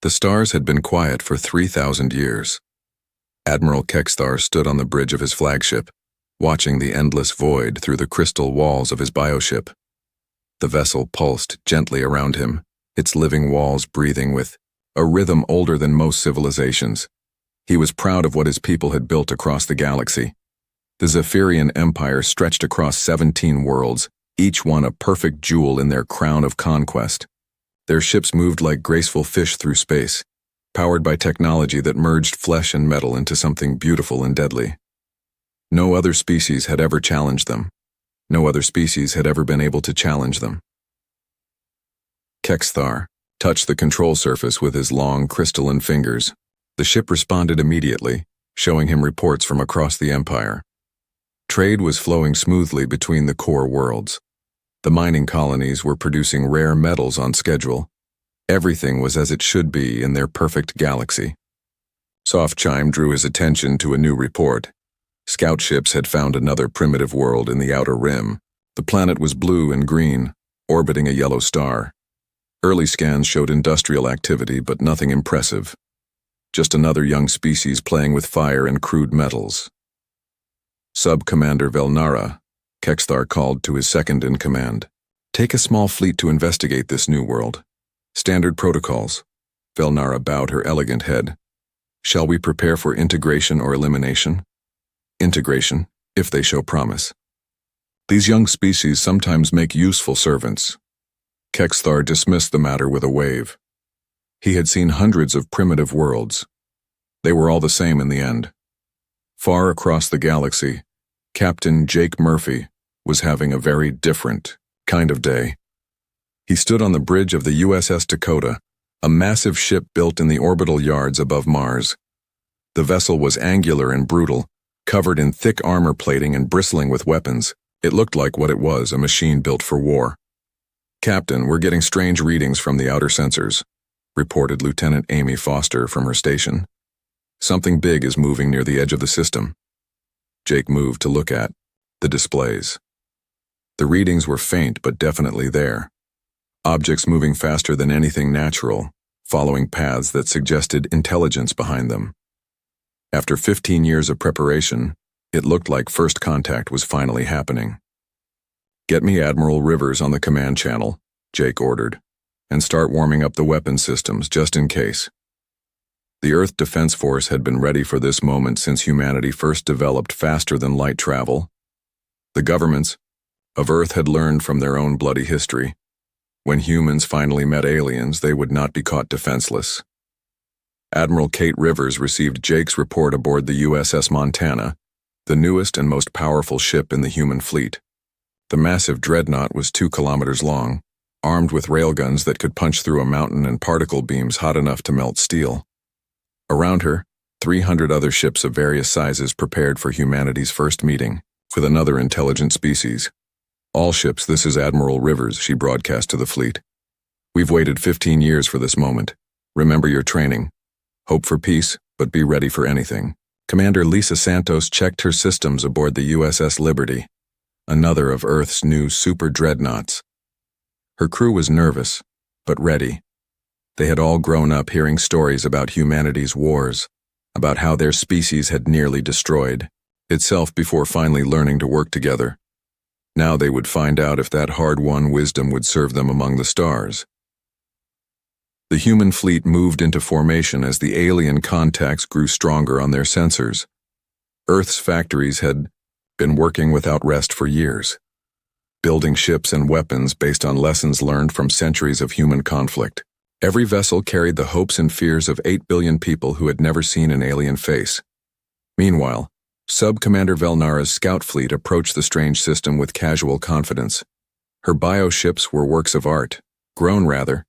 The stars had been quiet for 3,000 years. Admiral Kexthar stood on the bridge of his flagship, watching the endless void through the crystal walls of his bioship. The vessel pulsed gently around him, its living walls breathing with a rhythm older than most civilizations. He was proud of what his people had built across the galaxy. The Zephyrian Empire stretched across 17 worlds, each one a perfect jewel in their crown of conquest. Their ships moved like graceful fish through space, powered by technology that merged flesh and metal into something beautiful and deadly. No other species had ever challenged them. No other species had ever been able to challenge them. Kexthar touched the control surface with his long, crystalline fingers. The ship responded immediately, showing him reports from across the Empire. Trade was flowing smoothly between the core worlds. The mining colonies were producing rare metals on schedule. Everything was as it should be in their perfect galaxy. Soft chime drew his attention to a new report. Scout ships had found another primitive world in the outer rim. The planet was blue and green, orbiting a yellow star. Early scans showed industrial activity, but nothing impressive. Just another young species playing with fire and crude metals. Sub-Commander Velnara, Kexthar called to his second-in-command. Take a small fleet to investigate this new world. Standard protocols. Velnara bowed her elegant head. Shall we prepare for integration or elimination? Integration, if they show promise. These young species sometimes make useful servants. Kexthar dismissed the matter with a wave. He had seen hundreds of primitive worlds. They were all the same in the end. Far across the galaxy, Captain Jake Murphy was having a very different kind of day. He stood on the bridge of the USS Dakota, a massive ship built in the orbital yards above Mars. The vessel was angular and brutal, covered in thick armor plating and bristling with weapons. It looked like what it was, a machine built for war. "Captain, we're getting strange readings from the outer sensors," reported Lieutenant Amy Foster from her station. "Something big is moving near the edge of the system." Jake moved to look at the displays. The readings were faint but definitely there. Objects moving faster than anything natural, following paths that suggested intelligence behind them. After 15 years of preparation, it looked like first contact was finally happening. "Get me Admiral Rivers on the command channel," Jake ordered, "and start warming up the weapon systems just in case." The Earth Defense Force had been ready for this moment since humanity first developed faster-than-light travel. The governments of Earth had learned from their own bloody history. When humans finally met aliens, they would not be caught defenseless. Admiral Kate Rivers received Jake's report aboard the USS Montana, the newest and most powerful ship in the human fleet. The massive Dreadnought was 2 kilometers long, armed with railguns that could punch through a mountain and particle beams hot enough to melt steel. Around her, 300 other ships of various sizes prepared for humanity's first meeting with another intelligent species. "All ships, this is Admiral Rivers," she broadcast to the fleet. "We've waited 15 years for this moment. Remember your training. Hope for peace, but be ready for anything." Commander Lisa Santos checked her systems aboard the USS Liberty, another of Earth's new super dreadnoughts. Her crew was nervous, but ready. They had all grown up hearing stories about humanity's wars, about how their species had nearly destroyed itself before finally learning to work together. Now they would find out if that hard-won wisdom would serve them among the stars. The human fleet moved into formation as the alien contacts grew stronger on their sensors. Earth's factories had been working without rest for years, building ships and weapons based on lessons learned from centuries of human conflict. Every vessel carried the hopes and fears of 8 billion people who had never seen an alien face. Meanwhile, Sub-Commander Velnara's scout fleet approached the strange system with casual confidence. Her bioships were works of art, grown rather,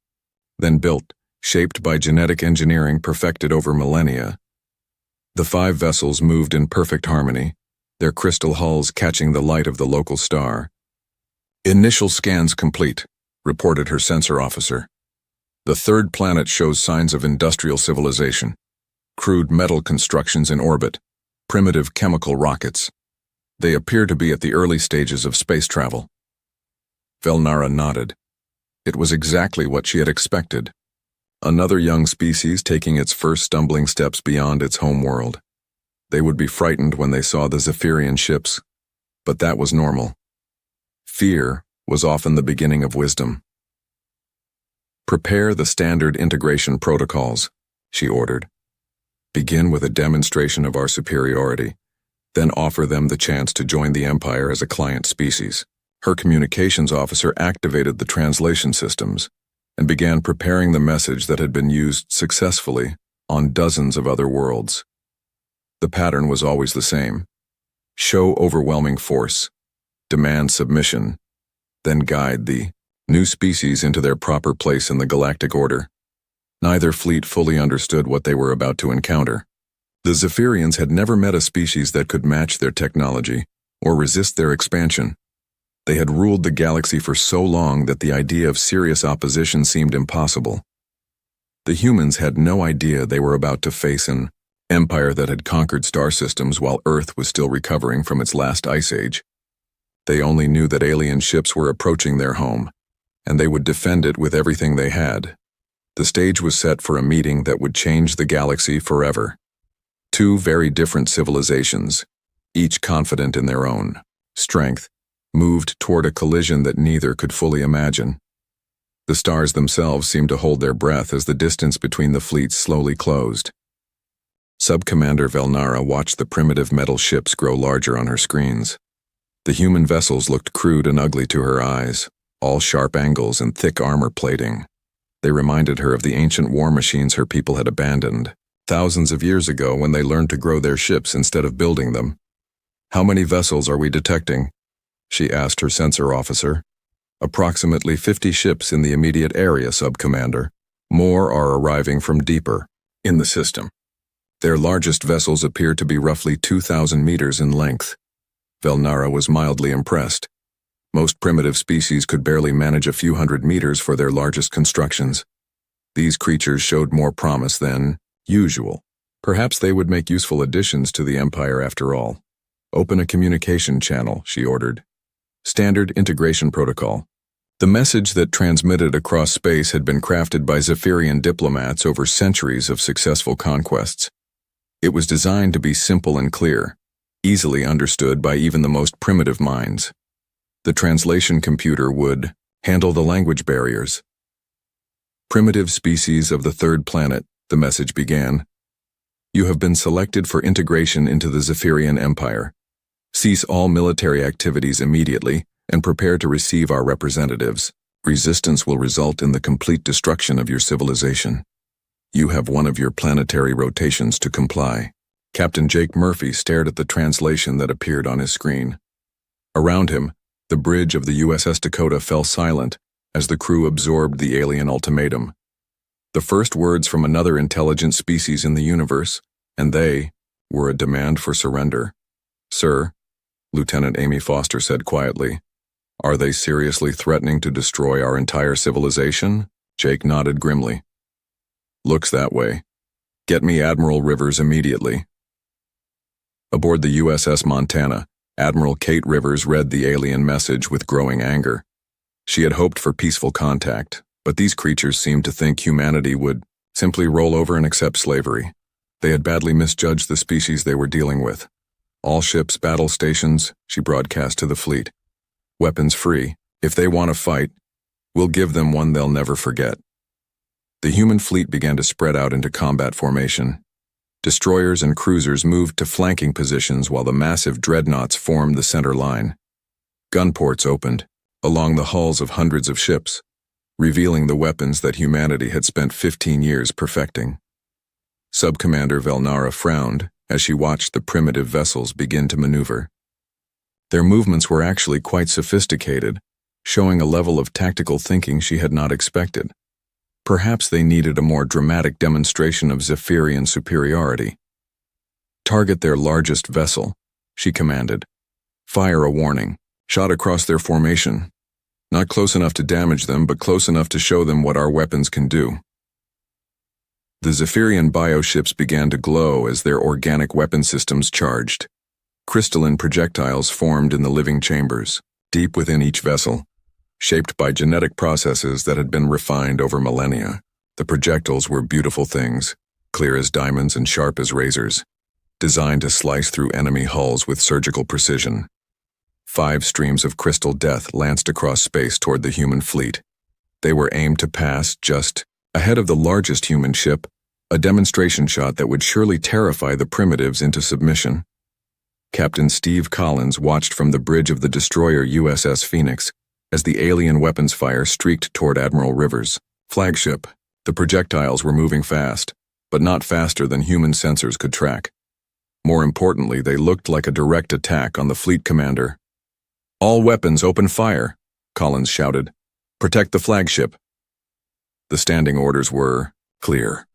then built, shaped by genetic engineering perfected over millennia. The 5 vessels moved in perfect harmony, their crystal hulls catching the light of the local star. "Initial scans complete," reported her sensor officer. "The third planet shows signs of industrial civilization. Crude metal constructions in orbit, primitive chemical rockets. They appear to be at the early stages of space travel." Velnara nodded. It was exactly what she had expected. Another young species taking its first stumbling steps beyond its home world. They would be frightened when they saw the Zephyrian ships, but that was normal. Fear was often the beginning of wisdom. Prepare the standard integration protocols, she ordered. Begin with a demonstration of our superiority, then offer them the chance to join the Empire as a client species. Her communications officer activated the translation systems and began preparing the message that had been used successfully on dozens of other worlds. The pattern was always the same. Show overwhelming force, demand submission, then guide the new species into their proper place in the galactic order. Neither fleet fully understood what they were about to encounter. The Zephyrians had never met a species that could match their technology or resist their expansion. They had ruled the galaxy for so long that the idea of serious opposition seemed impossible. The humans had no idea they were about to face an empire that had conquered star systems while Earth was still recovering from its last ice age. They only knew that alien ships were approaching their home, and they would defend it with everything they had. The stage was set for a meeting that would change the galaxy forever. Two very different civilizations, each confident in their own strength, moved toward a collision that neither could fully imagine. The stars themselves seemed to hold their breath as the distance between the fleets slowly closed. Sub-Commander Velnara watched the primitive metal ships grow larger on her screens. The human vessels looked crude and ugly to her eyes, all sharp angles and thick armor plating. They reminded her of the ancient war machines her people had abandoned, thousands of years ago when they learned to grow their ships instead of building them. "How many vessels are we detecting?" she asked her sensor officer. "Approximately 50 ships in the immediate area, Sub-Commander. More are arriving from deeper in the system. Their largest vessels appear to be roughly 2,000 meters in length." Velnara was mildly impressed. Most primitive species could barely manage a few hundred meters for their largest constructions. These creatures showed more promise than usual. Perhaps they would make useful additions to the Empire after all. "Open a communication channel," she ordered. Standard integration protocol. The message that transmitted across space had been crafted by Zephyrian diplomats over centuries of successful conquests. It was designed to be simple and clear, easily understood by even the most primitive minds. The translation computer would handle the language barriers. "Primitive species of the third planet," the message began. "You have been selected for integration into the Zephyrian Empire. Cease all military activities immediately and prepare to receive our representatives. Resistance will result in the complete destruction of your civilization. You have one of your planetary rotations to comply." Captain Jake Murphy stared at the translation that appeared on his screen. Around him, the bridge of the USS Dakota fell silent as the crew absorbed the alien ultimatum. The first words from another intelligent species in the universe, and they were a demand for surrender. "Sir," Lieutenant Amy Foster said quietly, "are they seriously threatening to destroy our entire civilization?" Jake nodded grimly. "Looks that way. Get me Admiral Rivers immediately." Aboard the USS Montana, Admiral Kate Rivers read the alien message with growing anger. She had hoped for peaceful contact, but these creatures seemed to think humanity would simply roll over and accept slavery. They had badly misjudged the species they were dealing with. "All ships, battle stations," she broadcast to the fleet. "Weapons free. If they want to fight, we'll give them one they'll never forget." The human fleet began to spread out into combat formation. Destroyers and cruisers moved to flanking positions while the massive Dreadnoughts formed the center line. Gunports opened, along the hulls of hundreds of ships, revealing the weapons that humanity had spent 15 years perfecting. Sub-Commander Velnara frowned as she watched the primitive vessels begin to maneuver. Their movements were actually quite sophisticated, showing a level of tactical thinking she had not expected. Perhaps they needed a more dramatic demonstration of Zephyrian superiority. "Target their largest vessel," she commanded. "Fire a warning. Shot across their formation. Not close enough to damage them, but close enough to show them what our weapons can do." The Zephyrian bioships began to glow as their organic weapon systems charged. Crystalline projectiles formed in the living chambers, deep within each vessel, shaped by genetic processes that had been refined over millennia. The projectiles were beautiful things, clear as diamonds and sharp as razors, designed to slice through enemy hulls with surgical precision. 5 streams of crystal death lanced across space toward the human fleet. They were aimed to pass just ahead of the largest human ship, a demonstration shot that would surely terrify the primitives into submission. Captain Steve Collins watched from the bridge of the destroyer USS Phoenix as the alien weapons fire streaked toward Admiral Rivers' flagship. The projectiles were moving fast, but not faster than human sensors could track. More importantly, they looked like a direct attack on the fleet commander. "All weapons open fire," Collins shouted. "Protect the flagship." The standing orders were clear.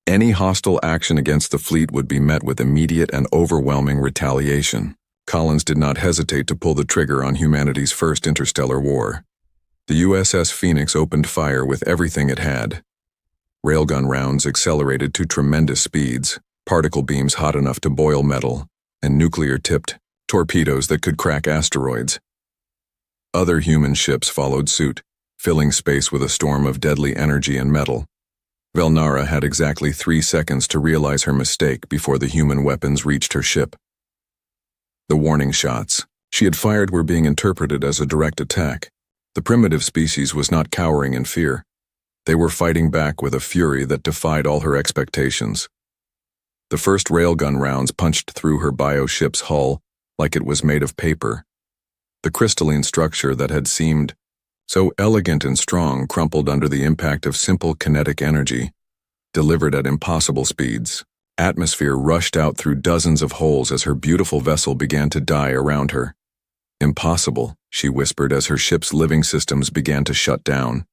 Any hostile action against the fleet would be met with immediate and overwhelming retaliation. Collins did not hesitate to pull the trigger on humanity's first interstellar war. The USS Phoenix opened fire with everything it had. Railgun rounds accelerated to tremendous speeds, particle beams hot enough to boil metal, and nuclear-tipped torpedoes that could crack asteroids. Other human ships followed suit, filling space with a storm of deadly energy and metal. Velnara had exactly 3 seconds to realize her mistake before the human weapons reached her ship. The warning shots she had fired were being interpreted as a direct attack. The primitive species was not cowering in fear. They were fighting back with a fury that defied all her expectations. The first railgun rounds punched through her bioship's hull like it was made of paper. The crystalline structure that had seemed so elegant and strong crumpled under the impact of simple kinetic energy, delivered at impossible speeds. Atmosphere rushed out through dozens of holes as her beautiful vessel began to die around her. "Impossible," she whispered as her ship's living systems began to shut down.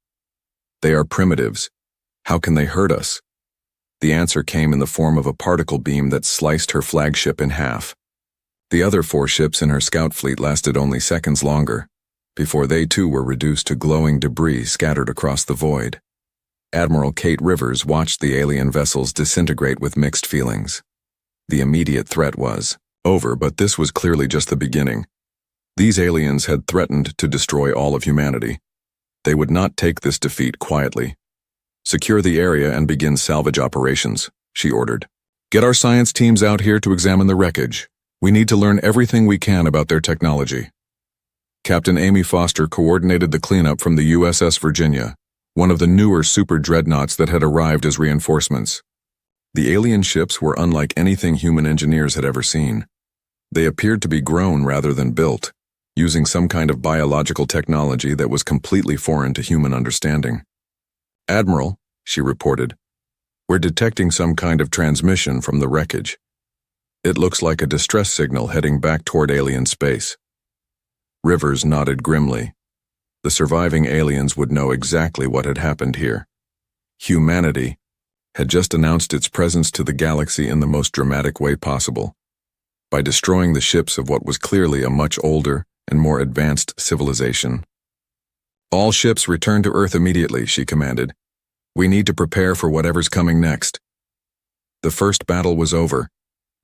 "They are primitives. How can they hurt us?" The answer came in the form of a particle beam that sliced her flagship in half. The other 4 ships in her scout fleet lasted only seconds longer, before they too were reduced to glowing debris scattered across the void. Admiral Kate Rivers watched the alien vessels disintegrate with mixed feelings. The immediate threat was over, but this was clearly just the beginning. These aliens had threatened to destroy all of humanity. They would not take this defeat quietly. "Secure the area and begin salvage operations," she ordered. "Get our science teams out here to examine the wreckage. We need to learn everything we can about their technology." Captain Amy Foster coordinated the cleanup from the USS Virginia, one of the newer super dreadnoughts that had arrived as reinforcements. The alien ships were unlike anything human engineers had ever seen. They appeared to be grown rather than built, using some kind of biological technology that was completely foreign to human understanding. "Admiral," she reported, "we're detecting some kind of transmission from the wreckage. It looks like a distress signal heading back toward alien space." Rivers nodded grimly. The surviving aliens would know exactly what had happened here. Humanity had just announced its presence to the galaxy in the most dramatic way possible, by destroying the ships of what was clearly a much older and more advanced civilization. "All ships return to Earth immediately," she commanded. "We need to prepare for whatever's coming next." The first battle was over,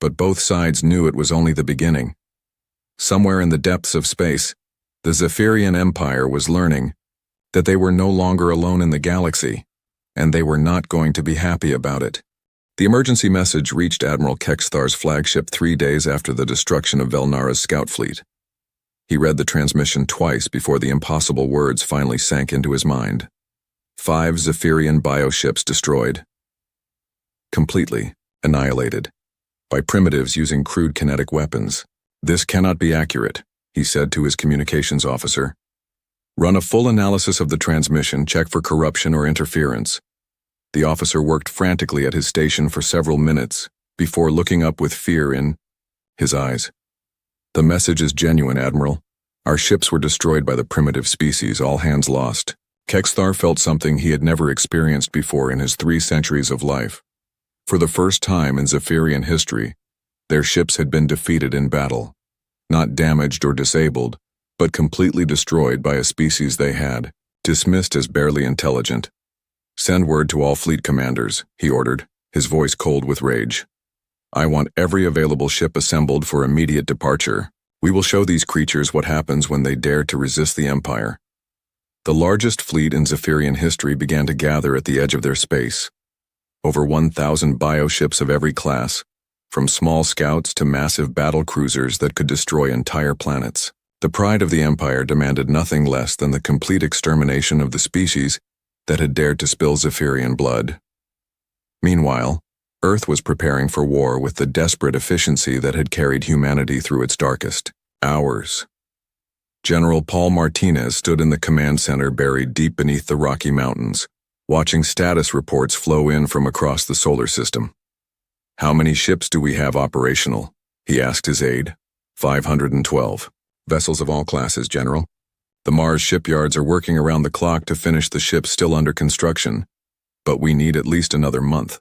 but both sides knew it was only the beginning. Somewhere in the depths of space, the Zephyrian Empire was learning that they were no longer alone in the galaxy, and they were not going to be happy about it. The emergency message reached Admiral Kexthar's flagship 3 days after the destruction of Velnara's scout fleet. He read the transmission twice before the impossible words finally sank into his mind. 5 Zephyrian bioships destroyed. Completely annihilated. By primitives using crude kinetic weapons. "This cannot be accurate," he said to his communications officer. "Run a full analysis of the transmission, check for corruption or interference." The officer worked frantically at his station for several minutes, before looking up with fear in his eyes. "The message is genuine, Admiral. Our ships were destroyed by the primitive species, all hands lost." Kexthar felt something he had never experienced before in his 3 centuries of life. For the first time in Zephyrian history, their ships had been defeated in battle. Not damaged or disabled, but completely destroyed by a species they had dismissed as barely intelligent. "Send word to all fleet commanders," he ordered, his voice cold with rage. "I want every available ship assembled for immediate departure. We will show these creatures what happens when they dare to resist the Empire." The largest fleet in Zephyrian history began to gather at the edge of their space. Over 1,000 bioships of every class, from small scouts to massive battle cruisers that could destroy entire planets. The pride of the Empire demanded nothing less than the complete extermination of the species that had dared to spill Zephyrian blood. Meanwhile, Earth was preparing for war with the desperate efficiency that had carried humanity through its darkest hours. General Paul Martinez stood in the command center buried deep beneath the Rocky Mountains, watching status reports flow in from across the solar system. "How many ships do we have operational?" he asked his aide. 512. "Vessels of all classes, General. The Mars shipyards are working around the clock to finish the ships still under construction, but we need at least another month."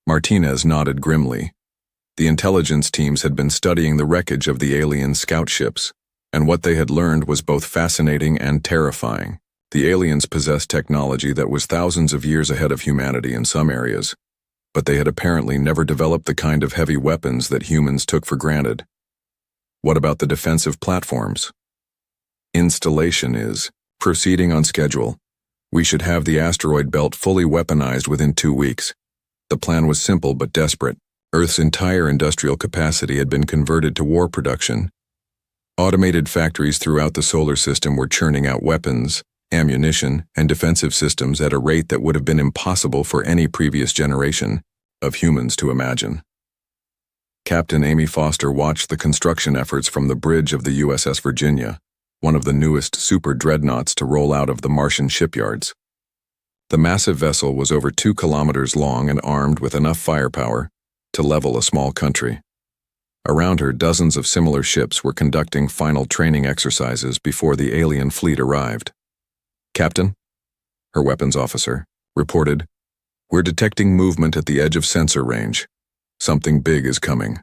Martinez nodded grimly. The intelligence teams had been studying the wreckage of the alien scout ships, and what they had learned was both fascinating and terrifying. The aliens possessed technology that was thousands of years ahead of humanity in some areas, but they had apparently never developed the kind of heavy weapons that humans took for granted. What about the defensive platforms? Installation is proceeding on schedule. We should have the asteroid belt fully weaponized within 2 weeks. The plan was simple but desperate. Earth's entire industrial capacity had been converted to war production. Automated factories throughout the solar system were churning out weapons, ammunition, and defensive systems at a rate that would have been impossible for any previous generation of humans to imagine. Captain Amy Foster watched the construction efforts from the bridge of the USS Virginia, one of the newest super dreadnoughts to roll out of the Martian shipyards. The massive vessel was over 2 kilometers long and armed with enough firepower to level a small country. Around her, dozens of similar ships were conducting final training exercises before the alien fleet arrived. "Captain," her weapons officer reported, "we're detecting movement at the edge of sensor range. Something big is coming."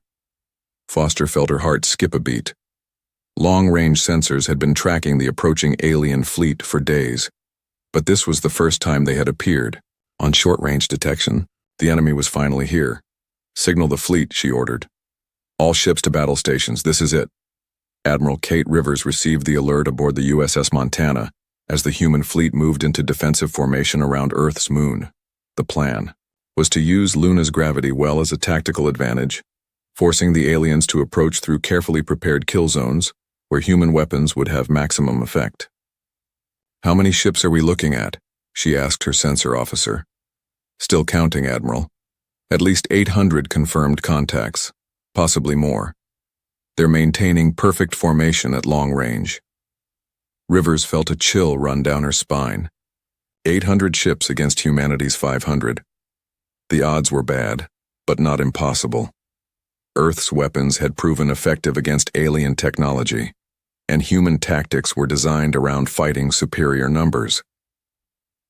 Foster felt her heart skip a beat. Long-range sensors had been tracking the approaching alien fleet for days, but this was the first time they had appeared. On short-range detection, the enemy was finally here. "Signal the fleet," she ordered. "All ships to battle stations, this is it." Admiral Kate Rivers received the alert aboard the USS Montana as the human fleet moved into defensive formation around Earth's moon. The plan was to use Luna's gravity well as a tactical advantage, forcing the aliens to approach through carefully prepared kill zones where human weapons would have maximum effect. "How many ships are we looking at?" she asked her sensor officer. "Still counting, Admiral. At least 800 confirmed contacts, possibly more. They're maintaining perfect formation at long range." Rivers felt a chill run down her spine. 800 ships against humanity's 500. The odds were bad, but not impossible. Earth's weapons had proven effective against alien technology, and human tactics were designed around fighting superior numbers.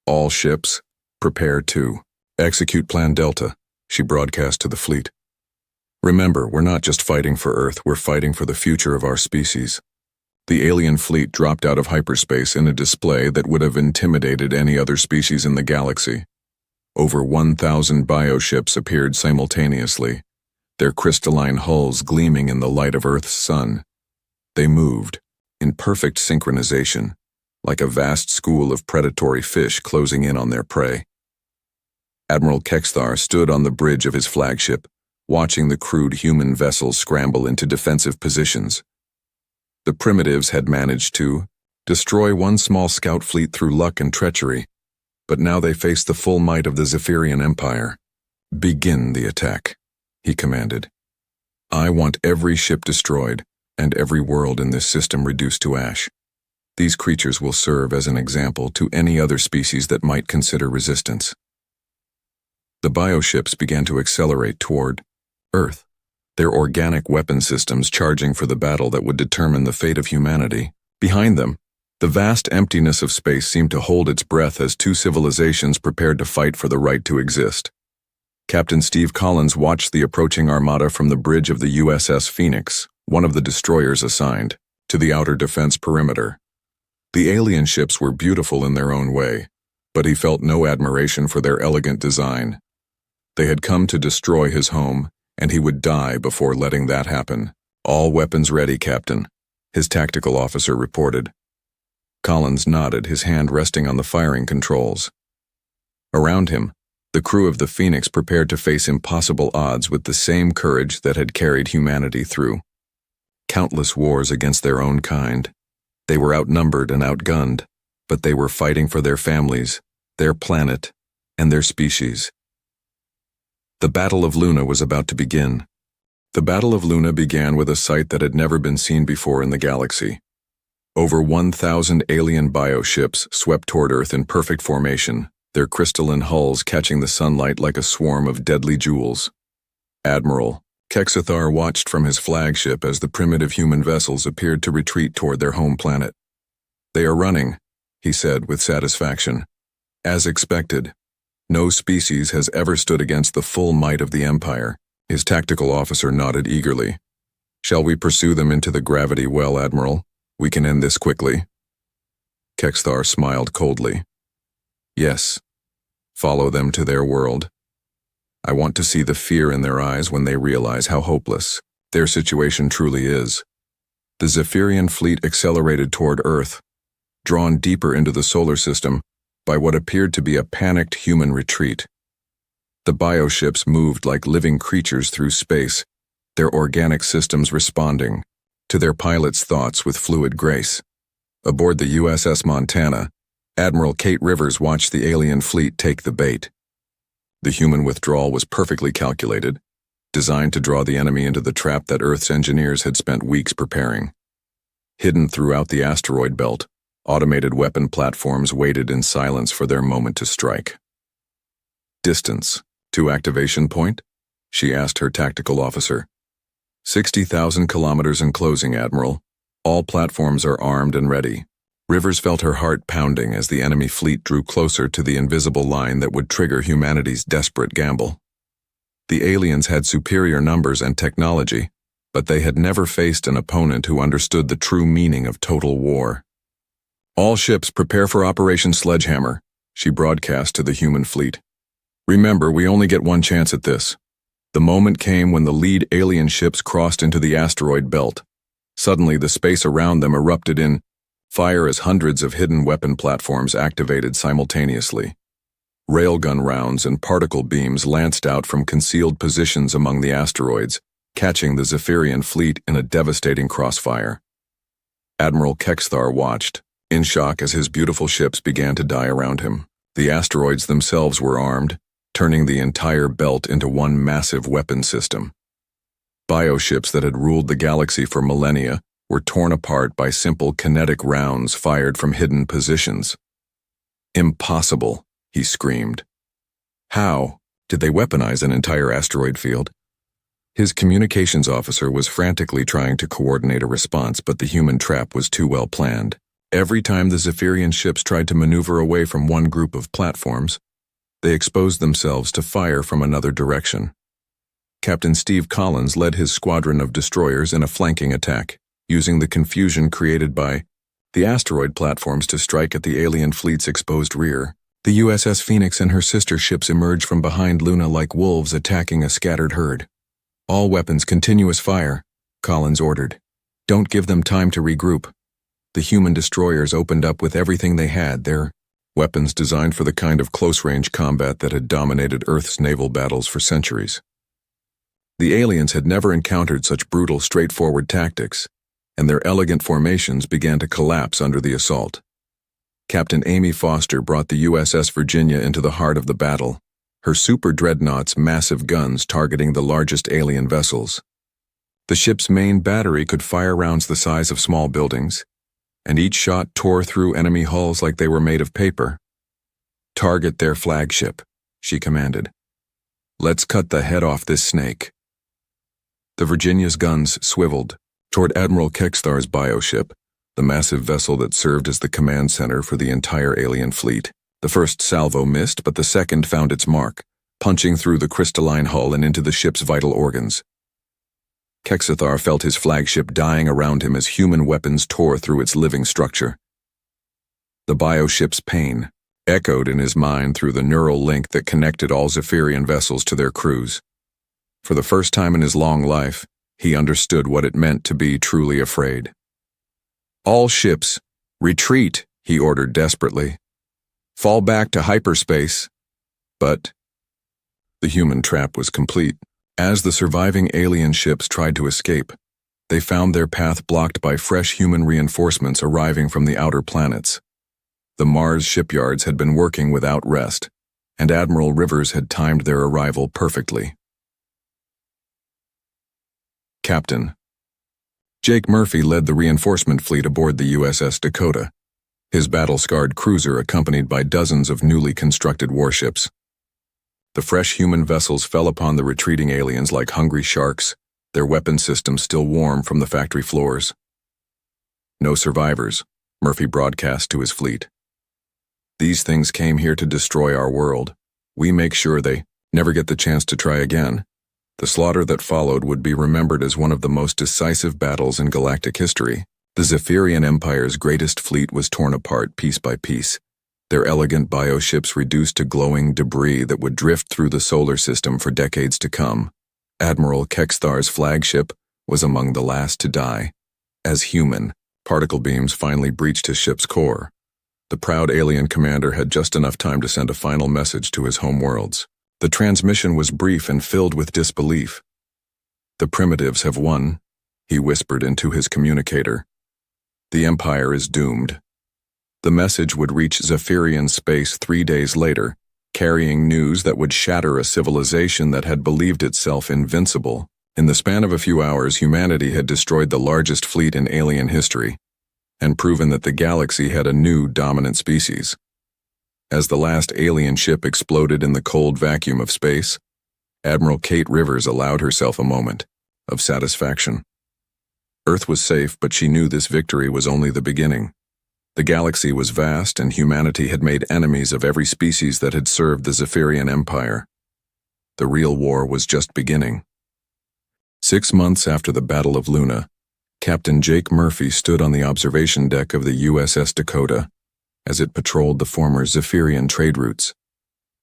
"All ships, prepare to execute Plan Delta," she broadcast to the fleet. "Remember, we're not just fighting for Earth, we're fighting for the future of our species." The alien fleet dropped out of hyperspace in a display that would have intimidated any other species in the galaxy. Over 1,000 bioships appeared simultaneously, their crystalline hulls gleaming in the light of Earth's sun. They moved, in perfect synchronization, like a vast school of predatory fish closing in on their prey. Admiral Kexthar stood on the bridge of his flagship, watching the crude human vessels scramble into defensive positions. The primitives had managed to destroy one small scout fleet through luck and treachery, but now they faced the full might of the Zephyrian Empire. "Begin the attack," he commanded. "I want every ship destroyed and every world in this system reduced to ash. These creatures will serve as an example to any other species that might consider resistance." The bioships began to accelerate toward Earth, their organic weapon systems charging for the battle that would determine the fate of humanity. Behind them, the vast emptiness of space seemed to hold its breath as 2 civilizations prepared to fight for the right to exist. Captain Steve Collins watched the approaching armada from the bridge of the USS Phoenix, one of the destroyers assigned to the outer defense perimeter. The alien ships were beautiful in their own way, but he felt no admiration for their elegant design. They had come to destroy his home, and he would die before letting that happen. "All weapons ready, Captain," his tactical officer reported. Collins nodded, his hand resting on the firing controls. Around him, the crew of the Phoenix prepared to face impossible odds with the same courage that had carried humanity through countless wars against their own kind. They were outnumbered and outgunned, but they were fighting for their families, their planet, and their species. The Battle of Luna was about to begin. The Battle of Luna began with a sight that had never been seen before in the galaxy. Over 1,000 alien bioships swept toward Earth in perfect formation, their crystalline hulls catching the sunlight like a swarm of deadly jewels. Admiral HFY watched from his flagship as the primitive human vessels appeared to retreat toward their home planet. "They are running," he said with satisfaction. "As expected. No species has ever stood against the full might of the Empire." His tactical officer nodded eagerly. "Shall we pursue them into the gravity well, Admiral? We can end this quickly." HFY smiled coldly. "Yes. Follow them to their world. I want to see the fear in their eyes when they realize how hopeless their situation truly is." The Zephyrian fleet accelerated toward Earth, drawn deeper into the solar system by what appeared to be a panicked human retreat. The bioships moved like living creatures through space, their organic systems responding to their pilots' thoughts with fluid grace. Aboard the USS Montana, Admiral Kate Rivers watched the alien fleet take the bait. The human withdrawal was perfectly calculated, designed to draw the enemy into the trap that Earth's engineers had spent weeks preparing. Hidden throughout the asteroid belt, automated weapon platforms waited in silence for their moment to strike. "Distance to activation point?" she asked her tactical officer. 60,000 kilometers in closing, Admiral. All platforms are armed and ready." Rivers felt her heart pounding as the enemy fleet drew closer to the invisible line that would trigger humanity's desperate gamble. The aliens had superior numbers and technology, but they had never faced an opponent who understood the true meaning of total war. "All ships prepare for Operation Sledgehammer," she broadcast to the human fleet. "Remember, we only get one chance at this." The moment came when the lead alien ships crossed into the asteroid belt. Suddenly, the space around them erupted in fire as hundreds of hidden weapon platforms activated simultaneously. Railgun rounds and particle beams lanced out from concealed positions among the asteroids, catching the Zephyrian fleet in a devastating crossfire. Admiral HFY watched, in shock as his beautiful ships began to die around him. The asteroids themselves were armed, turning the entire belt into one massive weapon system. Bioships that had ruled the galaxy for millennia were torn apart by simple kinetic rounds fired from hidden positions. "Impossible," he screamed. "How? Did they weaponize an entire asteroid field?" His communications officer was frantically trying to coordinate a response, but the human trap was too well planned. Every time the Zephyrian ships tried to maneuver away from one group of platforms, they exposed themselves to fire from another direction. Captain Steve Collins led his squadron of destroyers in a flanking attack, using the confusion created by the asteroid platforms to strike at the alien fleet's exposed rear. The USS Phoenix and her sister ships emerged from behind Luna like wolves attacking a scattered herd. "All weapons continuous fire," Collins ordered. "Don't give them time to regroup." The human destroyers opened up with everything they had, their weapons designed for the kind of close-range combat that had dominated Earth's naval battles for centuries. The aliens had never encountered such brutal, straightforward tactics, and their elegant formations began to collapse under the assault. Captain Amy Foster brought the USS Virginia into the heart of the battle, her super Dreadnoughts' massive guns targeting the largest alien vessels. The ship's main battery could fire rounds the size of small buildings, and each shot tore through enemy hulls like they were made of paper. "Target their flagship," she commanded. "Let's cut the head off this snake." The Virginia's guns swiveled toward Admiral HFY's bioship, the massive vessel that served as the command center for the entire alien fleet. The first salvo missed, but the second found its mark, punching through the crystalline hull and into the ship's vital organs. HFY felt his flagship dying around him as human weapons tore through its living structure. The bioship's pain echoed in his mind through the neural link that connected all Zephyrian vessels to their crews. For the first time in his long life, he understood what it meant to be truly afraid. "All ships, retreat!" he ordered desperately. "Fall back to hyperspace." But the human trap was complete. As the surviving alien ships tried to escape, they found their path blocked by fresh human reinforcements arriving from the outer planets. The Mars shipyards had been working without rest, and Admiral Rivers had timed their arrival perfectly. Captain Jake Murphy led the reinforcement fleet aboard the USS Dakota, his battle-scarred cruiser accompanied by dozens of newly constructed warships. The fresh human vessels fell upon the retreating aliens like hungry sharks, their weapon systems still warm from the factory floors. "No survivors," Murphy broadcast to his fleet. "These things came here to destroy our world. We make sure they never get the chance to try again." The slaughter that followed would be remembered as one of the most decisive battles in galactic history. The Zephyrian Empire's greatest fleet was torn apart piece by piece, their elegant bioships reduced to glowing debris that would drift through the solar system for decades to come. Admiral Kexthar's flagship was among the last to die. As human, particle beams finally breached his ship's core. The proud alien commander had just enough time to send a final message to his homeworlds. The transmission was brief and filled with disbelief. "The primitives have won," he whispered into his communicator. "The Empire is doomed." The message would reach Zephyrian space 3 days later, carrying news that would shatter a civilization that had believed itself invincible. In the span of a few hours, humanity had destroyed the largest fleet in alien history, and proven that the galaxy had a new dominant species. As the last alien ship exploded in the cold vacuum of space, Admiral Kate Rivers allowed herself a moment of satisfaction. Earth was safe, but she knew this victory was only the beginning. The galaxy was vast, and humanity had made enemies of every species that had served the Zephyrian Empire. The real war was just beginning. 6 months after the Battle of Luna, Captain Jake Murphy stood on the observation deck of the USS Dakota as it patrolled the former Zephyrian trade routes.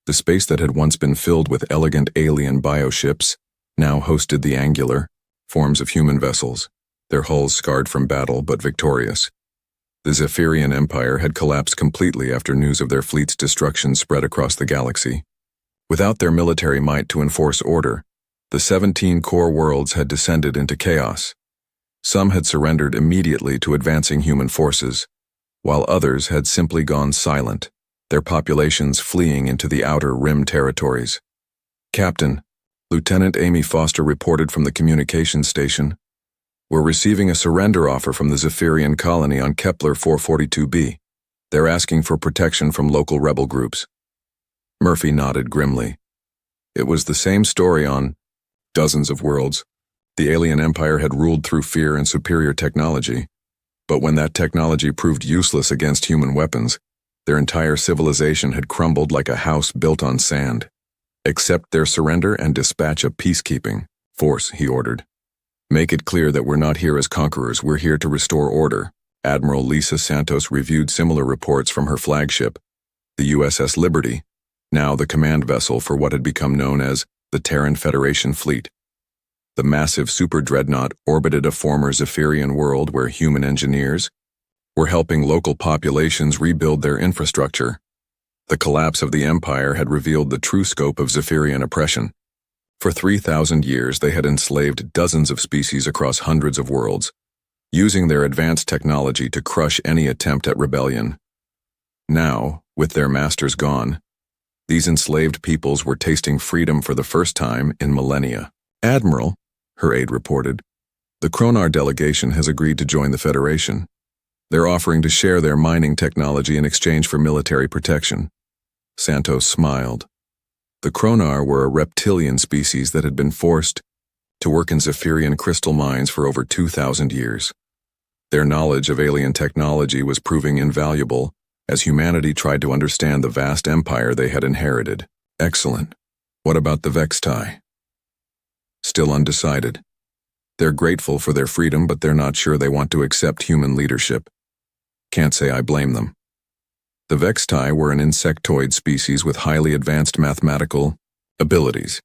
The space that had once been filled with elegant alien bioships now hosted the angular forms of human vessels, their hulls scarred from battle but victorious. The Zephyrian Empire had collapsed completely after news of their fleet's destruction spread across the galaxy. Without their military might to enforce order, the 17 core worlds had descended into chaos. Some had surrendered immediately to advancing human forces, while others had simply gone silent, their populations fleeing into the outer rim territories. "Captain," Lieutenant Amy Foster reported from the communications station, "we're receiving a surrender offer from the Zephyrian colony on Kepler 442b. They're asking for protection from local rebel groups." Murphy nodded grimly. It was the same story on dozens of worlds. The alien empire had ruled through fear and superior technology, but when that technology proved useless against human weapons, their entire civilization had crumbled like a house built on sand. "Accept their surrender and dispatch a peacekeeping force," he ordered. "Make it clear that we're not here as conquerors, we're here to restore order." Admiral Lisa Santos reviewed similar reports from her flagship, the USS Liberty, now the command vessel for what had become known as the Terran Federation Fleet. The massive super dreadnought orbited a former Zephyrian world where human engineers were helping local populations rebuild their infrastructure. The collapse of the empire had revealed the true scope of Zephyrian oppression. For 3,000 years, they had enslaved dozens of species across hundreds of worlds, using their advanced technology to crush any attempt at rebellion. Now, with their masters gone, these enslaved peoples were tasting freedom for the first time in millennia. "Admiral," her aide reported, "the Kronar delegation has agreed to join the Federation. They're offering to share their mining technology in exchange for military protection." Santos smiled. The Kronar were a reptilian species that had been forced to work in Zephyrian crystal mines for over 2,000 years. Their knowledge of alien technology was proving invaluable as humanity tried to understand the vast empire they had inherited. "Excellent. What about the Vextai?" "Still undecided. They're grateful for their freedom, but they're not sure they want to accept human leadership. Can't say I blame them." The Vextai were an insectoid species with highly advanced mathematical abilities.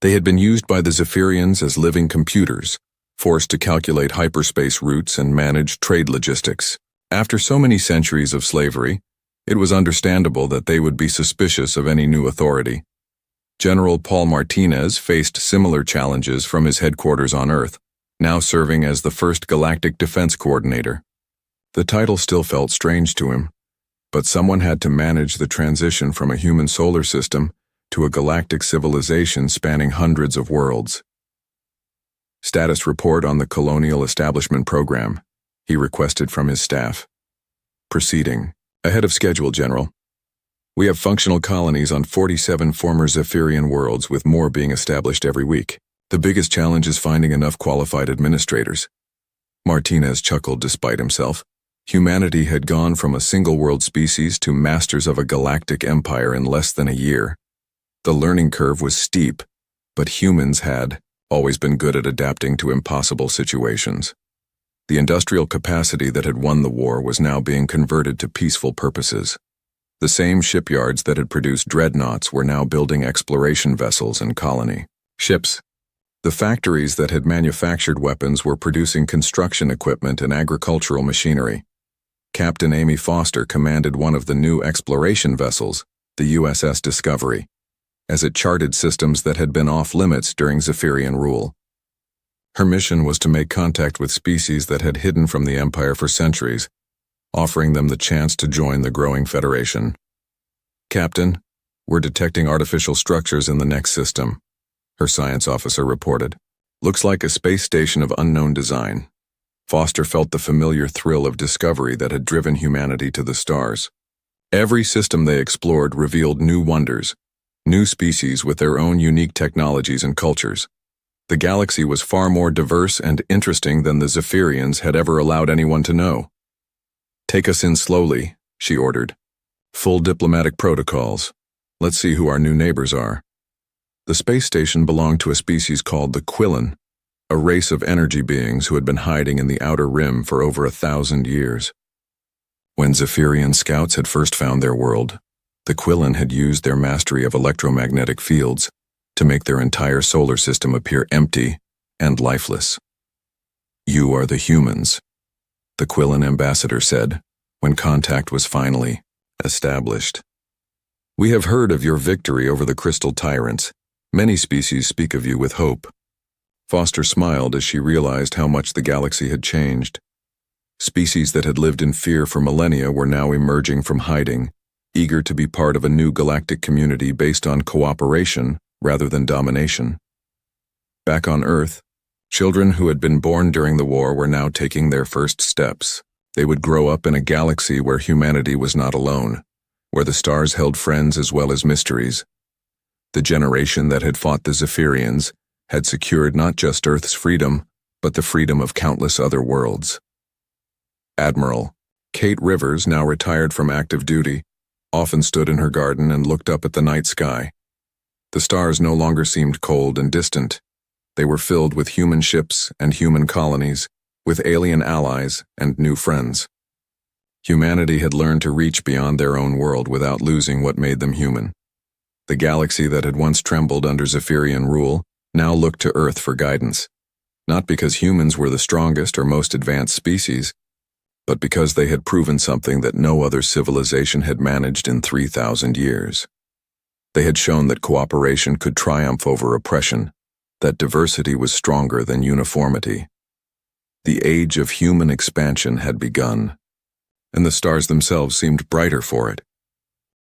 They had been used by the Zephyrians as living computers, forced to calculate hyperspace routes and manage trade logistics. After so many centuries of slavery, it was understandable that they would be suspicious of any new authority. General Paul Martinez faced similar challenges from his headquarters on Earth, now serving as the first Galactic Defense Coordinator. The title still felt strange to him, but someone had to manage the transition from a human solar system to a galactic civilization spanning hundreds of worlds. Status report on the Colonial Establishment Program, he requested from his staff. Proceeding. Ahead of schedule, General. We have functional colonies on 47 former Zephyrian worlds, with more being established every week. The biggest challenge is finding enough qualified administrators. Martinez chuckled despite himself. Humanity had gone from a single-world species to masters of a galactic empire in less than a year. The learning curve was steep, but humans had always been good at adapting to impossible situations. The industrial capacity that had won the war was now being converted to peaceful purposes. The same shipyards that had produced Dreadnoughts were now building exploration vessels and colony ships. The factories that had manufactured weapons were producing construction equipment and agricultural machinery. Captain Amy Foster commanded one of the new exploration vessels, the USS Discovery, as it charted systems that had been off-limits during Zephyrian rule. Her mission was to make contact with species that had hidden from the Empire for centuries, offering them the chance to join the growing Federation. Captain, we're detecting artificial structures in the next system, her science officer reported. Looks like a space station of unknown design. Foster felt the familiar thrill of discovery that had driven humanity to the stars. Every system they explored revealed new wonders, new species with their own unique technologies and cultures. The galaxy was far more diverse and interesting than the Zephyrians had ever allowed anyone to know. Take us in slowly, she ordered. Full diplomatic protocols. Let's see who our new neighbors are. The space station belonged to a species called the Quillen, a race of energy beings who had been hiding in the outer rim for over 1,000 years. When Zephyrian scouts had first found their world, the Quillen had used their mastery of electromagnetic fields to make their entire solar system appear empty and lifeless. You are the humans, the Quillen ambassador said, when contact was finally established. We have heard of your victory over the crystal tyrants. Many species speak of you with hope. Foster smiled as she realized how much the galaxy had changed. Species that had lived in fear for millennia were now emerging from hiding, eager to be part of a new galactic community based on cooperation rather than domination. Back on Earth, children who had been born during the war were now taking their first steps. They would grow up in a galaxy where humanity was not alone, where the stars held friends as well as mysteries. The generation that had fought the Zephyrians had secured not just Earth's freedom, but the freedom of countless other worlds. Admiral Kate Rivers, now retired from active duty, often stood in her garden and looked up at the night sky. The stars no longer seemed cold and distant. They were filled with human ships and human colonies, with alien allies and new friends. Humanity had learned to reach beyond their own world without losing what made them human. The galaxy that had once trembled under Zephyrian rule now looked to Earth for guidance, not because humans were the strongest or most advanced species, but because they had proven something that no other civilization had managed in 3,000 years. They had shown that cooperation could triumph over oppression, that diversity was stronger than uniformity. The age of human expansion had begun, and the stars themselves seemed brighter for it.